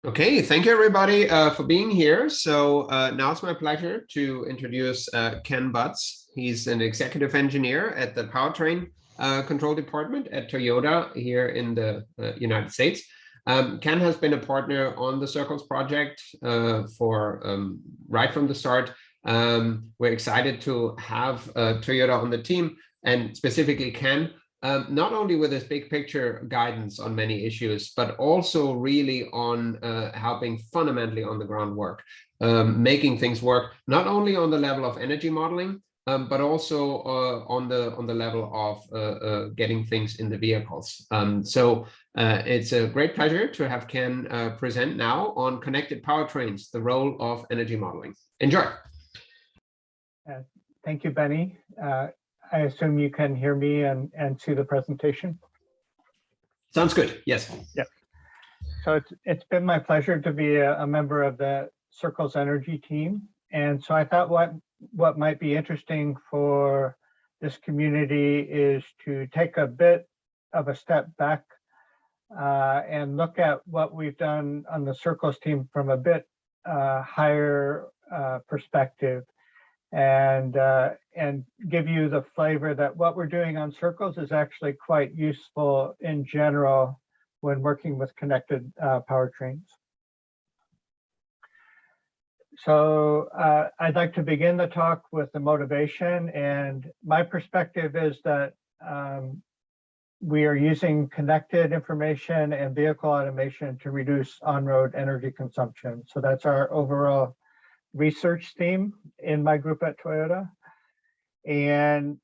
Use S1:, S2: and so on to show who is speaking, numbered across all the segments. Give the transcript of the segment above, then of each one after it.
S1: Okay, thank you everybody for being here. So now it's my pleasure to introduce Ken Butts. He's an executive engineer at the powertrain control department at Toyota here in the United States. Ken has been a partner on the Circles project for right from the start. We're excited to have Toyota on the team, and specifically Ken, not only with his big picture guidance on many issues, but also really on helping fundamentally on the groundwork, making things work, not only on the level of energy modeling, but also on the level of getting things in the vehicles. So it's a great pleasure to have Ken present now on connected powertrains, the role of energy modeling. Enjoy.
S2: Thank you, Benny. I assume you can hear me and see the presentation.
S1: Sounds good. Yes.
S2: Yeah. So it's been my pleasure to be a member of the Circles Energy team, and so I thought what might be interesting for this community is to take a bit of a step back and look at what we've done on the Circles team from a bit higher perspective. And give you the flavor that what we're doing on Circles is actually quite useful in general when working with connected powertrains. So I'd like to begin the talk with the motivation, and my perspective is that we are using connected information and vehicle automation to reduce on-road energy consumption. So that's our overall research theme in my group at Toyota. And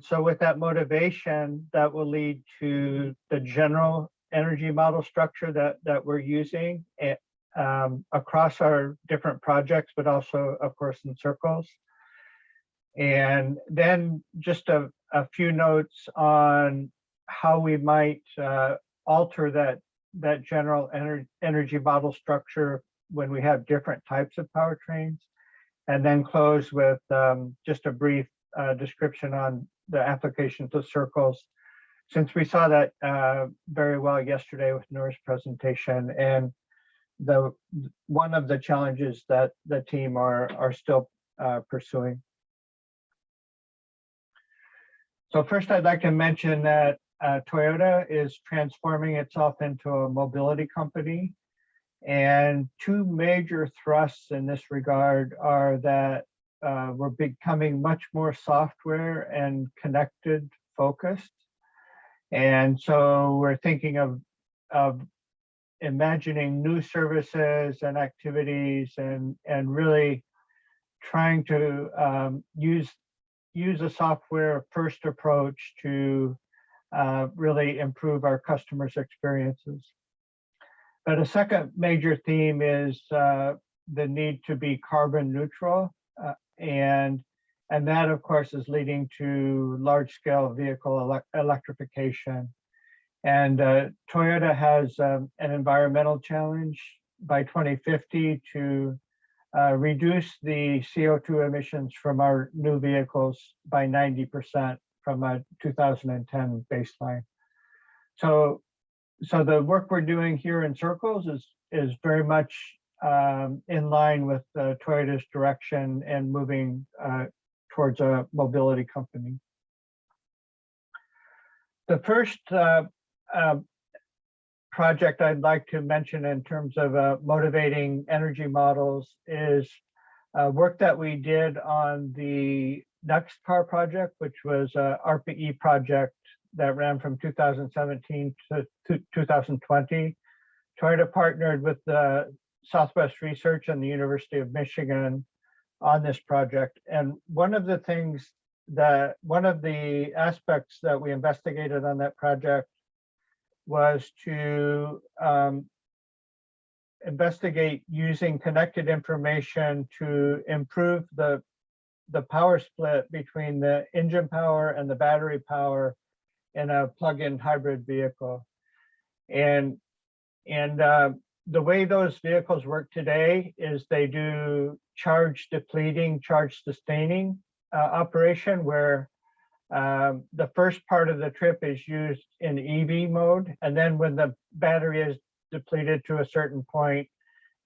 S2: so with that motivation, that will lead to the general energy model structure that we're using across our different projects, but also, of course, in Circles. And then just a few notes on how we might alter that general energy model structure when we have different types of powertrains, and then close with just a brief description on the applications of Circles, since we saw that very well yesterday with Noor's presentation, and one of the challenges that the team are still pursuing. So first, I'd like to mention that Toyota is transforming itself into a mobility company. And two major thrusts in this regard are that we're becoming much more software and connected focused. And so we're thinking of imagining new services and activities and really trying to use a software first approach to really improve our customers' experiences. But a second major theme is the need to be carbon neutral, and that, of course, is leading to large-scale vehicle electrification. And Toyota has an environmental challenge by 2050 to reduce the CO2 emissions from our new vehicles by 90% from a 2010 baseline. So the work we're doing here in Circles is very much in line with Toyota's direction and moving towards a mobility company. The first project I'd like to mention in terms of motivating energy models is work that we did on the Next Car project, which was a ARPA-E project that ran from 2017 to 2020. Toyota partnered with the Southwest Research and the University of Michigan on this project. And one of the aspects that we investigated on that project was to investigate using connected information to improve the power split between the engine power and the battery power in a plug-in hybrid vehicle. And the way those vehicles work today is they do charge depleting, charge sustaining operation, where the first part of the trip is used in EV mode, and then when the battery is depleted to a certain point,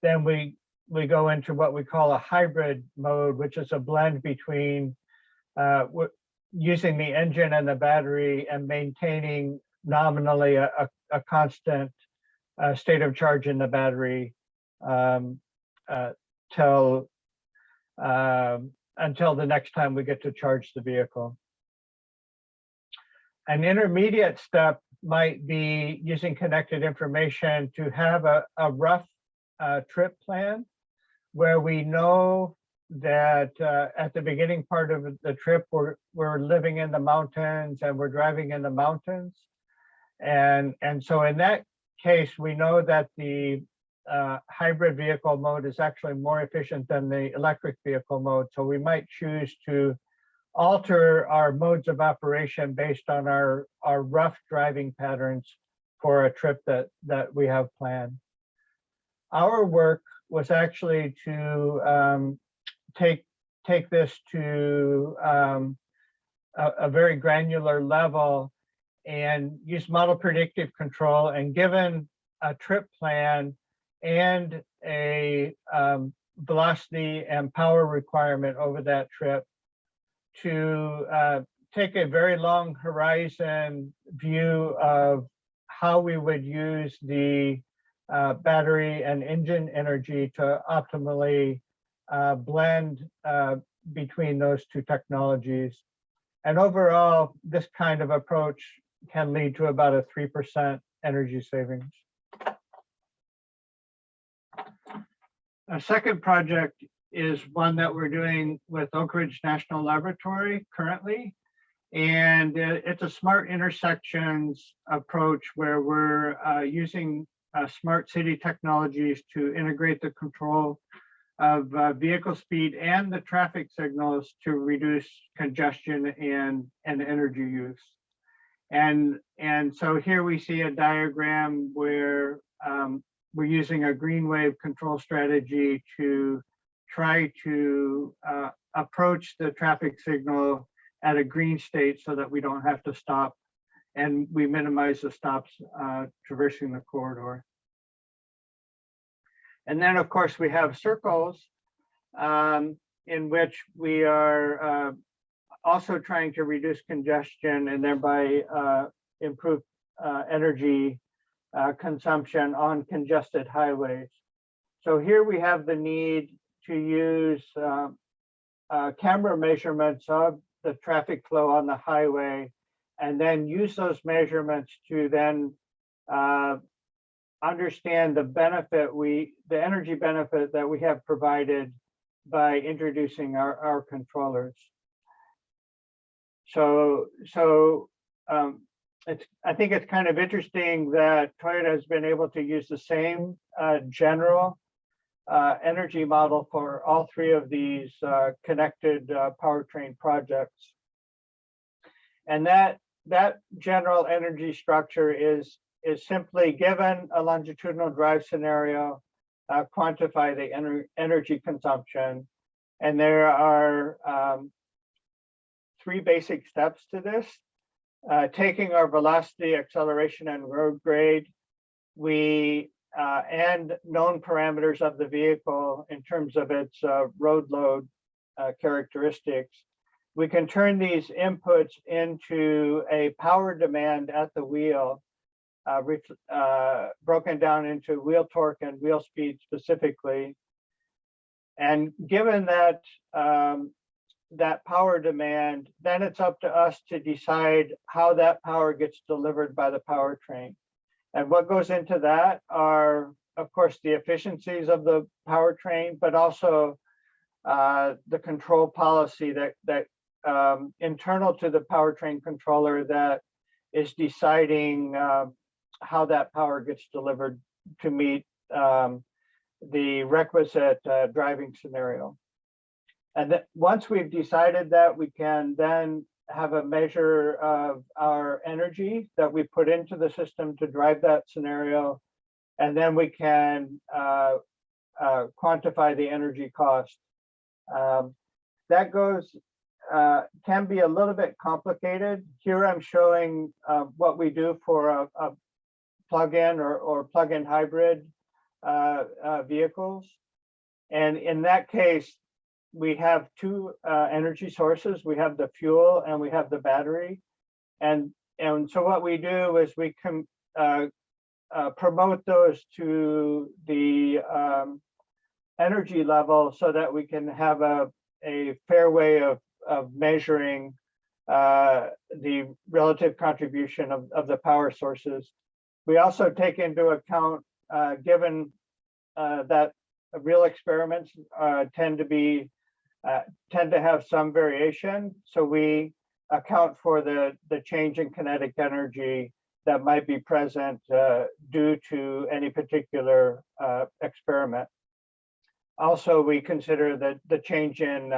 S2: then we go into what we call a hybrid mode, which is a blend between using the engine and the battery and maintaining nominally a constant state of charge in the battery till until the next time we get to charge the vehicle. An intermediate step might be using connected information to have a rough trip plan where we know that at the beginning part of the trip, we're living in the mountains and we're driving in the mountains. And so in that case, we know that the hybrid vehicle mode is actually more efficient than the electric vehicle mode. So we might choose to alter our modes of operation based on our rough driving patterns for a trip that we have planned. Our work was actually to take this to a very granular level and use model predictive control, and given a trip plan and a velocity and power requirement over that trip, to take a very long horizon view of how we would use the battery and engine energy to optimally blend between those two technologies. And overall, this kind of approach can lead to about a 3% energy savings. A second project is one that we're doing with Oak Ridge National Laboratory currently. And it's a smart intersections approach where we're using smart city technologies to integrate the control of vehicle speed and the traffic signals to reduce congestion and energy use. And so here we see a diagram where we're using a green wave control strategy to try to approach the traffic signal at a green state so that we don't have to stop, and we minimize the stops traversing the corridor. And then of course we have circles in which we are also trying to reduce congestion and thereby improve energy consumption on congested highways. So here we have the need to use camera measurements of the traffic flow on the highway, and then use those measurements to then understand the energy benefit that we have provided by introducing our controllers. So I think it's kind of interesting that Toyota has been able to use the same general energy model for all three of these connected powertrain projects. And that general energy structure is simply given a longitudinal drive scenario, quantify the energy consumption. And there are three basic steps to this. Taking our velocity, acceleration, and road grade, and known parameters of the vehicle in terms of its road load characteristics, we can turn these inputs into a power demand at the wheel, broken down into wheel torque and wheel speed specifically. And given that that power demand, then it's up to us to decide how that power gets delivered by the powertrain. And what goes into that are, of course, the efficiencies of the powertrain, but also the control policy that internal to the powertrain controller that is deciding how that power gets delivered to meet the requisite driving scenario. And once we've decided that, we can then have a measure of our energy that we put into the system to drive that scenario. And then we can quantify the energy cost. That can be a little bit complicated. Here I'm showing what we do for a plug-in or plug-in hybrid vehicles. And in that case, we have two energy sources. We have the fuel and we have the battery. And so what we do is we can promote those to the energy level so that we can have a fair way of measuring the relative contribution of the power sources. We also take into account, given that real experiments tend to have some variation, so we account for the change in kinetic energy that might be present due to any particular experiment. Also, we consider the change in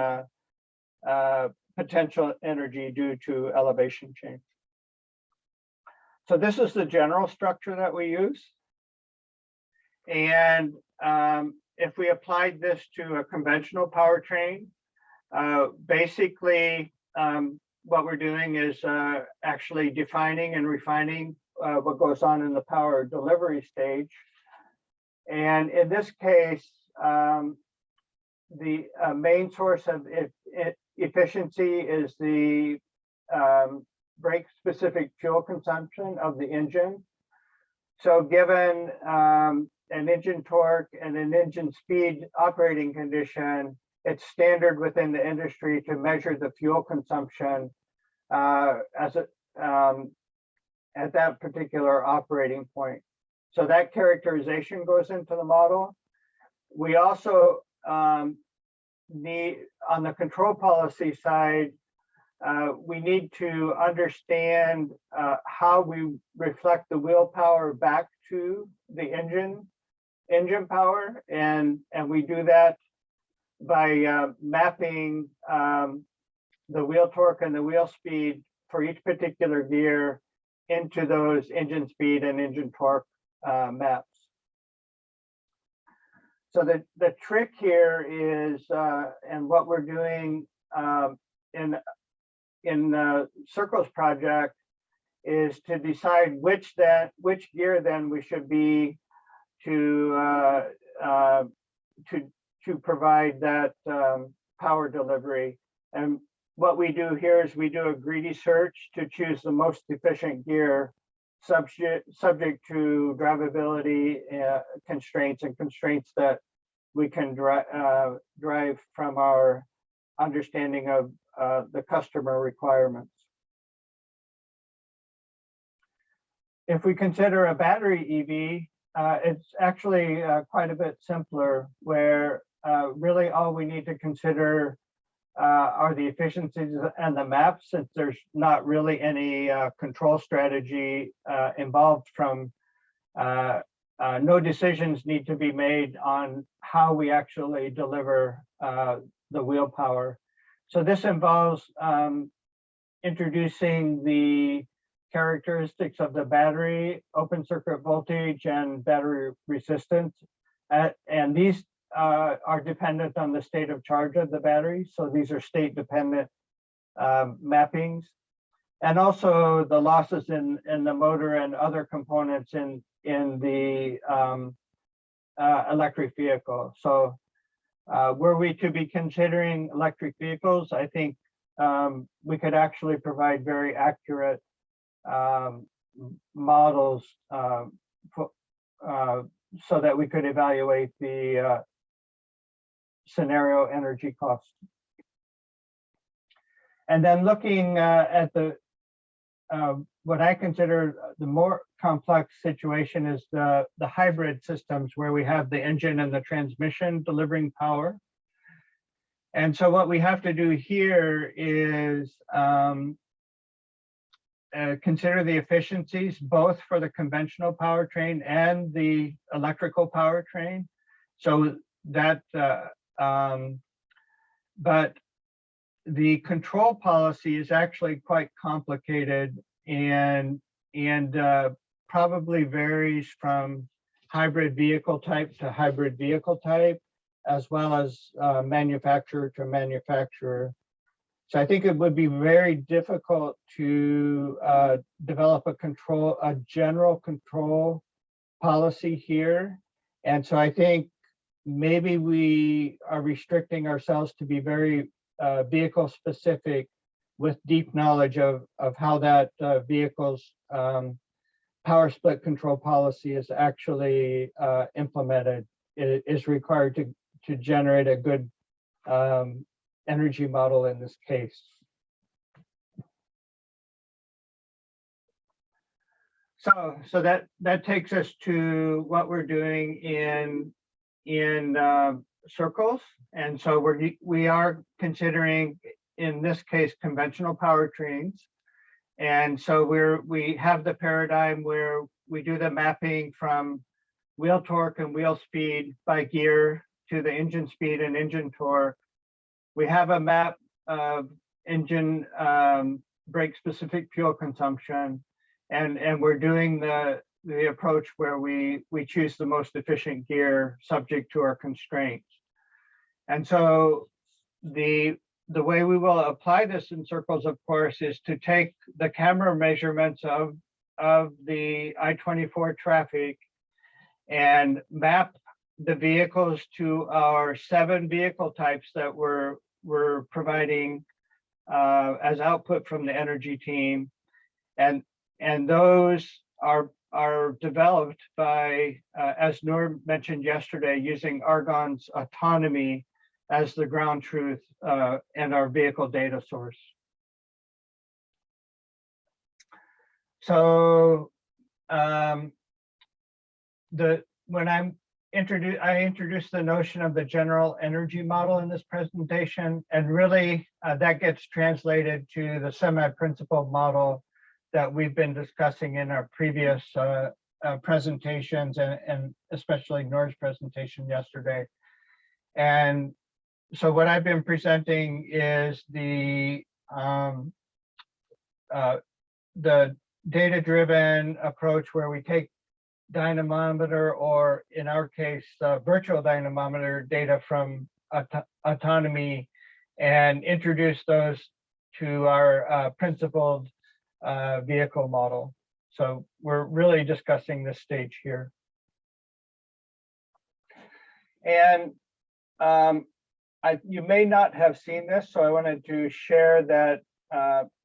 S2: potential energy due to elevation change. So this is the general structure that we use. And if we applied this to a conventional powertrain, basically what we're doing is actually defining and refining what goes on in the power delivery stage. And in this case, the main source of efficiency is the brake-specific fuel consumption of the engine. So given an engine torque and an engine speed operating condition, it's standard within the industry to measure the fuel consumption at that particular operating point. So that characterization goes into the model. We also need, on the control policy side, we need to understand how we reflect the wheel power back to the engine power, and we do that by mapping the wheel torque and the wheel speed for each particular gear into those engine speed and engine torque maps. So the trick here is, and what we're doing in Circle's project, is to decide which gear then we should be to provide that power delivery. And what we do here is we do a greedy search to choose the most efficient gear, subject to drivability constraints and constraints that we can drive from our understanding of the customer requirements. If we consider a battery EV, it's actually quite a bit simpler, where really all we need to consider are the efficiencies and the maps, since there's not really any control strategy involved. From no decisions need to be made on how we actually deliver the wheel power. So this involves introducing the characteristics of the battery, open circuit voltage, and battery resistance. And these are dependent on the state of charge of the battery. So these are state dependent mappings. And also the losses in the motor and other components in the electric vehicle. So were we to be considering electric vehicles, I think we could actually provide very accurate models so that we could evaluate the scenario energy cost. And then looking at the what I consider the more complex situation is the hybrid systems, where we have the engine and the transmission delivering power. And so what we have to do here is consider the efficiencies both for the conventional powertrain and the electrical powertrain. So that, but the control policy is actually quite complicated and probably varies from hybrid vehicle type to hybrid vehicle type, as well as manufacturer to manufacturer. So I think it would be very difficult to develop a general control policy here. And so I think maybe we are restricting ourselves to be very vehicle specific with deep knowledge of how that vehicle's power split control policy is actually implemented. It is required to generate a good energy model in this case. So that takes us to what we're doing in circles, and so we are considering, in this case, conventional powertrains, and so we have the paradigm where we do the mapping from wheel torque and wheel speed by gear to the engine speed and engine torque. We have a map of engine brake specific fuel consumption. And we're doing the approach where we choose the most efficient gear subject to our constraints. And so the way we will apply this in circles, of course, is to take the camera measurements of the I-24 traffic and map the vehicles to our 7 vehicle types that we're providing as output from the energy team. And those are developed by, as Noor mentioned yesterday, using Argonne's autonomy as the ground truth and our vehicle data source. So when I introduced the notion of the general energy model in this presentation, and really that gets translated to the semi-principled model that we've been discussing in our previous presentations, and especially Noor's presentation yesterday. And so what I've been presenting is the data-driven approach where we take dynamometer, or in our case, virtual dynamometer data from autonomy, and introduce those to our principled vehicle model. So we're really discussing this stage here. And you may not have seen this, so I wanted to share that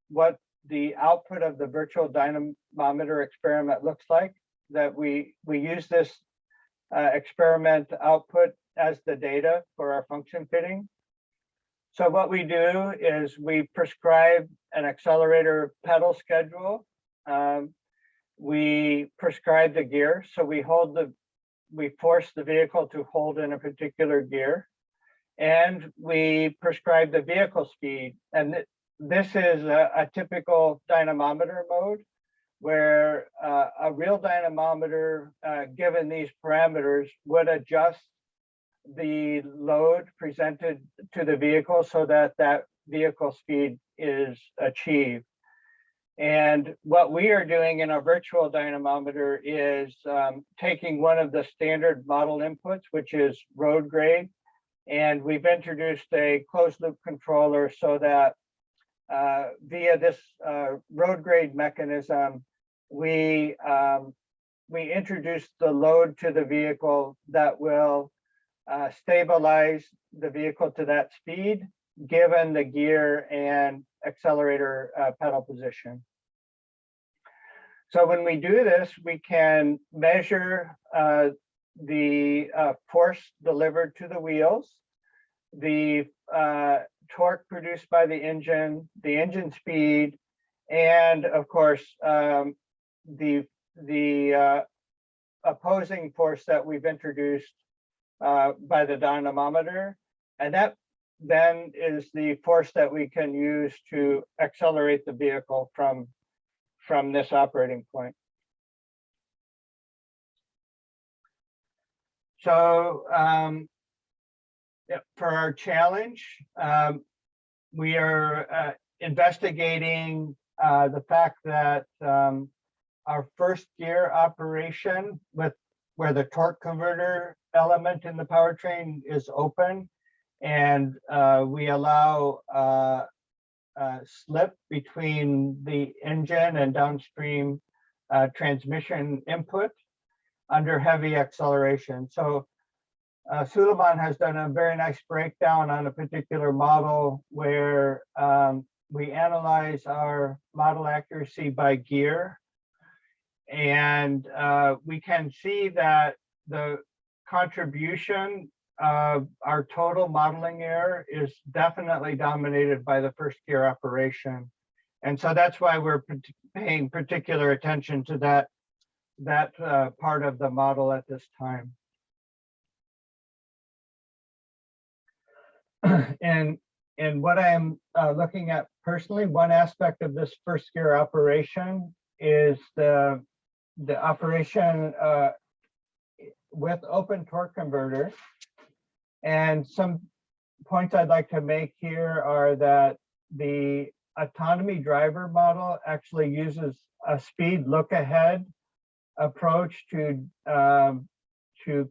S2: what the output of the virtual dynamometer experiment looks like, that we use this experiment output as the data for our function fitting. So what we do is we prescribe an accelerator pedal schedule. We prescribe the gear, so we force the vehicle to hold in a particular gear, and we prescribe the vehicle speed. And this is a typical dynamometer mode, where a real dynamometer, given these parameters, would adjust the load presented to the vehicle so that that vehicle speed is achieved. And what we are doing in our virtual dynamometer is taking one of the standard model inputs, which is road grade, and we've introduced a closed loop controller so that via this road grade mechanism, we introduce the load to the vehicle that will stabilize the vehicle to that speed, given the gear and accelerator pedal position. So when we do this, we can measure the force delivered to the wheels, the torque produced by the engine speed, and of course, the opposing force that we've introduced by the dynamometer. And that then is the force that we can use to accelerate the vehicle from this operating point. So for our challenge, we are investigating the fact that our first gear operation where the torque converter element in the powertrain is open, and we allow slip between the engine and downstream transmission input. under heavy acceleration. So Suleiman has done a very nice breakdown on a particular model where we analyze our model accuracy by gear. And we can see that the contribution of our total modeling error is definitely dominated by the first gear operation. And so that's why we're paying particular attention to that part of the model at this time. And what I am looking at personally, one aspect of this first gear operation is the operation with open torque converter. And some points I'd like to make here are that the autonomy driver model actually uses a speed look ahead approach to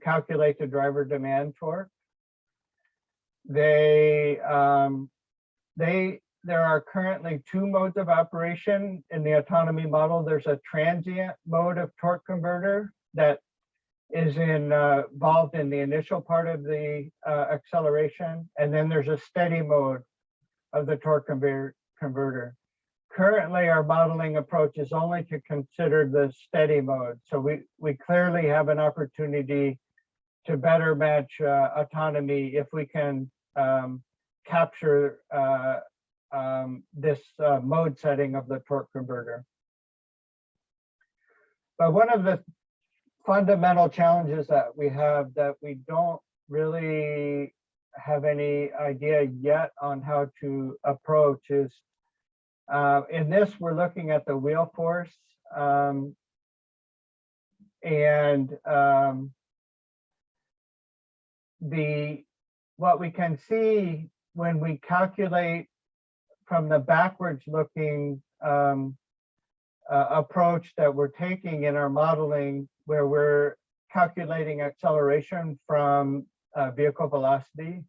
S2: calculate the driver demand torque. There are currently two modes of operation in the autonomy model. There's a transient mode of torque converter that is involved in the initial part of the acceleration, and then there's a steady mode of the torque converter. Currently, our modeling approach is only to consider the steady mode. So we clearly have an opportunity to better match autonomy if we can capture this mode setting of the torque converter. But one of the fundamental challenges that we have that we don't really have any idea yet on how to approach is in this, we're looking at the wheel force what we can see when we calculate from the backwards looking approach that we're taking in our modeling, where we're calculating acceleration from vehicle velocity,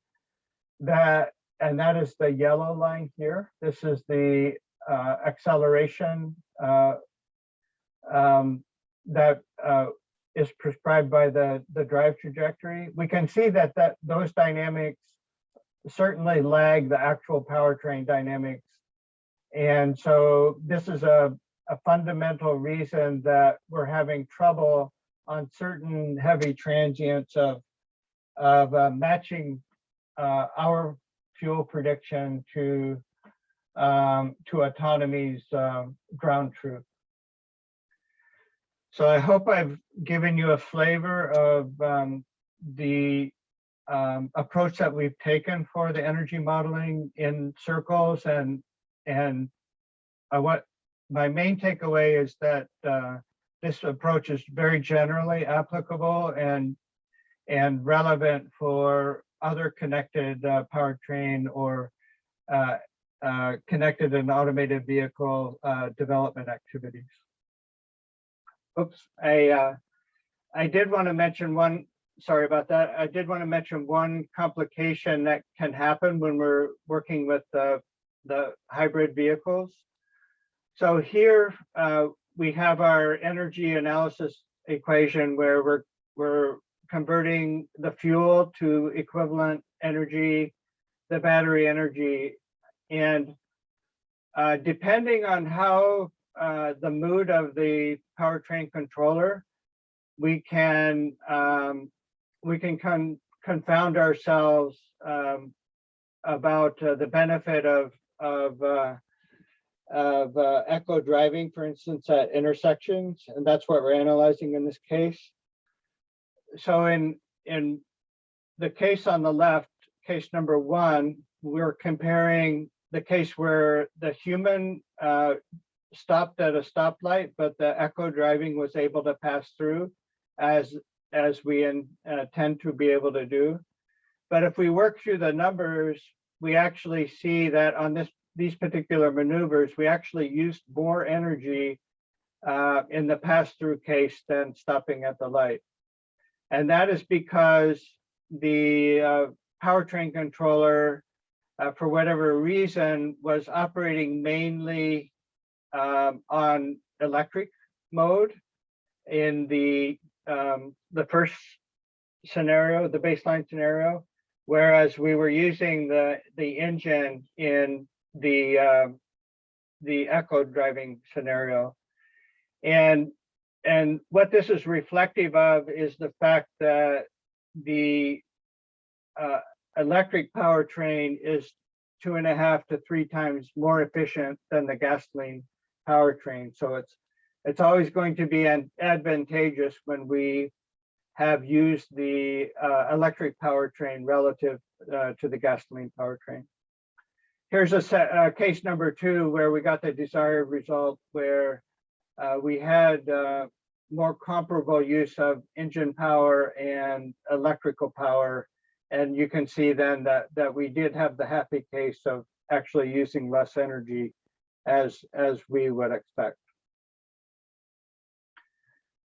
S2: and that is the yellow line here. This is the acceleration that is prescribed by the drive trajectory. We can see that those dynamics certainly lag the actual powertrain dynamics. And so this is a fundamental reason that we're having trouble on certain heavy transients of matching our fuel prediction to autonomy's ground truth. So I hope I've given you a flavor of the approach that we've taken for the energy modeling in circles, and what my main takeaway is that this approach is very generally applicable and relevant for other connected powertrain or connected and automated vehicle development activities. Oops, I did want to mention one, sorry about that. I did want to mention one complication that can happen when we're working with the hybrid vehicles. So here we have our energy analysis equation where we're converting the fuel to equivalent energy, the battery energy, and depending on how the mood of the powertrain controller, we can confound ourselves about the benefit of echo driving, for instance, at intersections, and that's what we're analyzing in this case. So in the case on the left, case number one, we're comparing the case where the human stopped at a stoplight, but the echo driving was able to pass through as we tend to be able to do. But if we work through the numbers, we actually see that on these particular maneuvers, we actually used more energy in the pass-through case than stopping at the light. And that is because the powertrain controller, for whatever reason, was operating mainly on electric mode in the the first scenario, the baseline scenario, whereas we were using the engine in the echo driving scenario. And what this is reflective of is the fact that the electric powertrain is 2.5 to 3 times more efficient than the gasoline powertrain. So it's always going to be advantageous when we have used the electric powertrain relative to the gasoline powertrain. Here's a case number 2 where we got the desired result, where we had more comparable use of engine power and electrical power. And you can see then that we did have the happy case of actually using less energy as we would expect.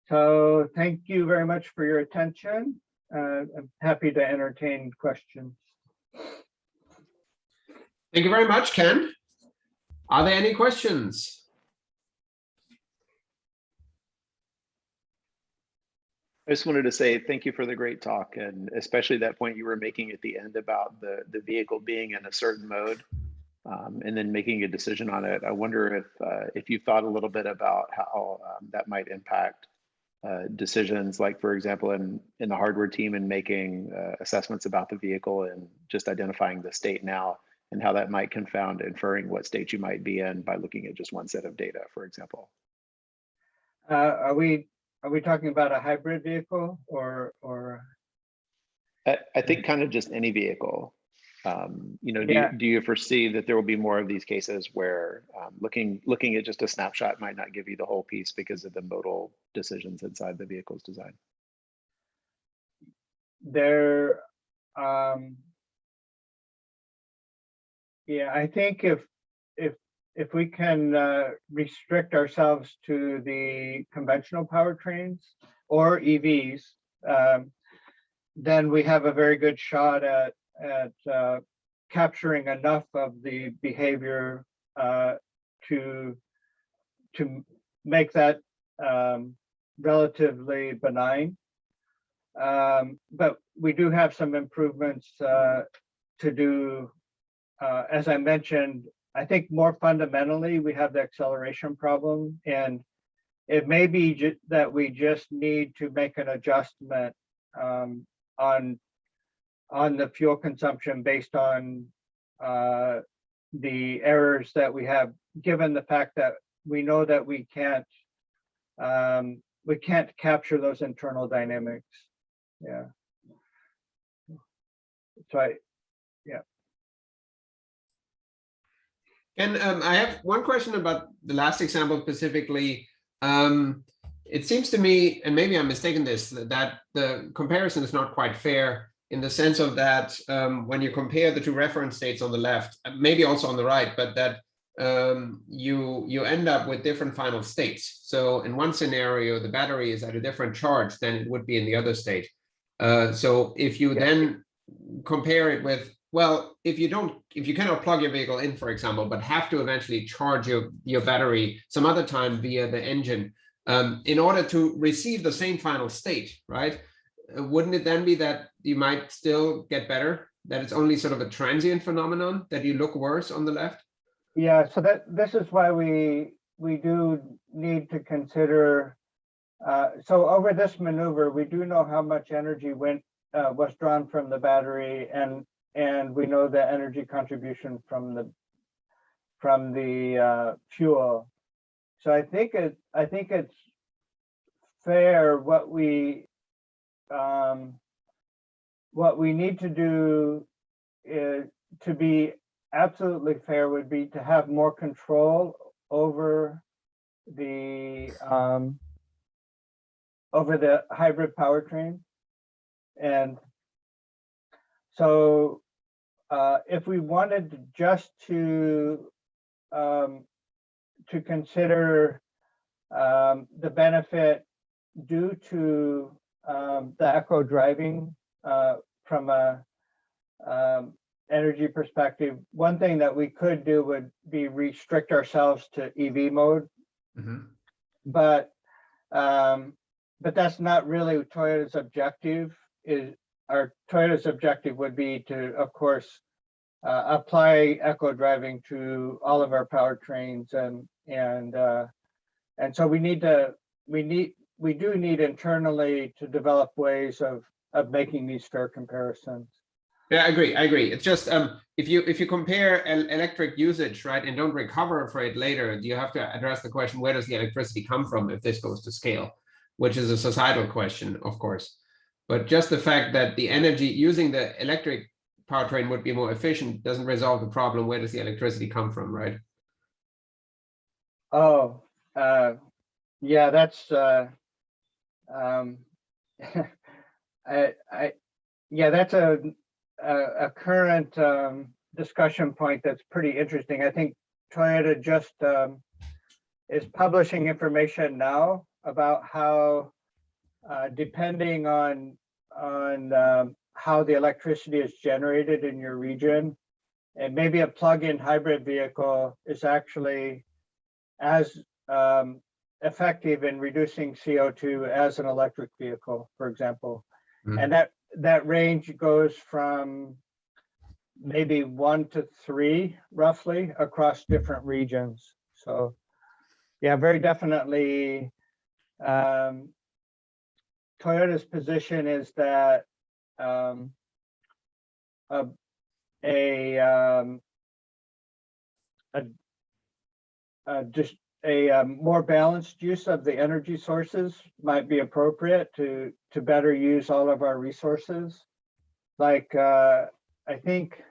S2: So thank you very much for your attention. I'm happy to entertain questions.
S1: Thank you very much, Ken. Are there any questions?
S3: I just wanted to say thank you for the great talk, and especially that point you were making at the end about the vehicle being in a certain mode and then making a decision on it. I wonder if you thought a little bit about how that might impact decisions, like, for example, in the hardware team and making assessments about the vehicle and just identifying the state now, and how that might confound inferring what state you might be in by looking at just one set of data, for example.
S2: Are we talking about a hybrid vehicle or?
S3: I think kind of just any vehicle. You know,
S2: Yeah.
S3: do you foresee that there will be more of these cases where looking at just a snapshot might not give you the whole piece because of the modal decisions inside the vehicle's design?
S2: There, yeah, I think if we can restrict ourselves to the conventional powertrains or EVs, then we have a very good shot at capturing enough of the behavior to make that relatively benign. But we do have some improvements to do. As I mentioned, I think more fundamentally, we have the acceleration problem, and it may be that we just need to make an adjustment on the fuel consumption based on the errors that we have, given the fact that we know that we can't capture those internal dynamics. Yeah. So yeah.
S1: And I have one question about the last example specifically. It seems to me, and maybe I'm mistaken this, that the comparison is not quite fair in the sense of that when you compare the two reference states on the left, maybe also on the right, but that you end up with different final states. So in one scenario, the battery is at a different charge than it would be in the other state. So if you then compare it with, well, if you cannot plug your vehicle in, for example, but have to eventually charge your battery some other time via the engine, in order to receive the same final state, right? Wouldn't it then be that you might still get better? That it's only sort of a transient phenomenon that you look worse on the left?
S2: Yeah, so this is why we do need to consider. So over this maneuver, we do know how much energy was drawn from the battery, and we know the energy contribution from the fuel. So I think it's fair. What we need to do is, to be absolutely fair, would be to have more control over the hybrid powertrain. And so if we wanted just to consider the benefit due to the echo driving from a energy perspective, one thing that we could do would be restrict ourselves to EV mode. Mm-hmm. But but that's not really Toyota's objective. Toyota's objective would be to, of course, apply eco driving to all of our powertrains, and so we do need internally to develop ways of making these fair comparisons.
S1: Yeah, I agree. It's just if you compare electric usage, right, and don't recover for it later, you have to address the question, where does the electricity come from if this goes to scale, which is a societal question, of course. But just the fact that the energy using the electric powertrain would be more efficient doesn't resolve the problem. Where does the electricity come from, right?
S2: Oh, yeah, that's yeah, that's a current discussion point that's pretty interesting. I think Toyota just is publishing information now about how, depending on how the electricity is generated in your region, and maybe a plug-in hybrid vehicle is actually as effective in reducing CO2 as an electric vehicle, for example. And that range goes from maybe 1 to 3 roughly across different regions. So yeah, very definitely Toyota's position is that just a more balanced use of the energy sources might be appropriate to better use all of our resources. Like I think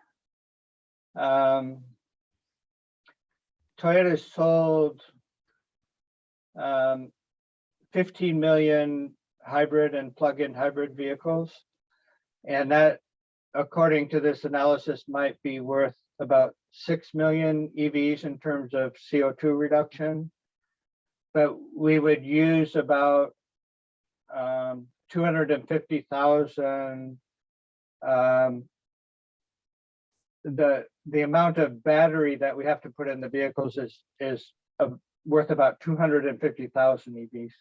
S2: Toyota sold 15 million hybrid and plug-in hybrid vehicles, and that, according to this analysis, might be worth about 6 million EVs in terms of CO2 reduction, but we would use about 250,000. The amount of battery that we have to put in the vehicles is worth about 250,000 EVs.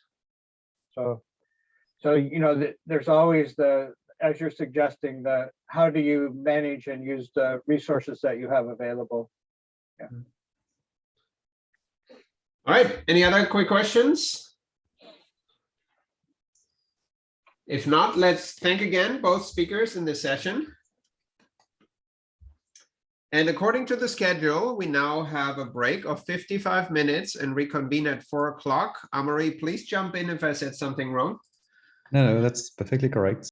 S2: So there's always as you're suggesting, how do you manage and use the resources that you have available? Yeah.
S1: All right, any other quick questions? If not, let's thank again both speakers in this session. And according to the schedule, we now have a break of 55 minutes and reconvene at 4 o'clock. Amaury, please jump in if I said something wrong.
S4: No, that's perfectly correct.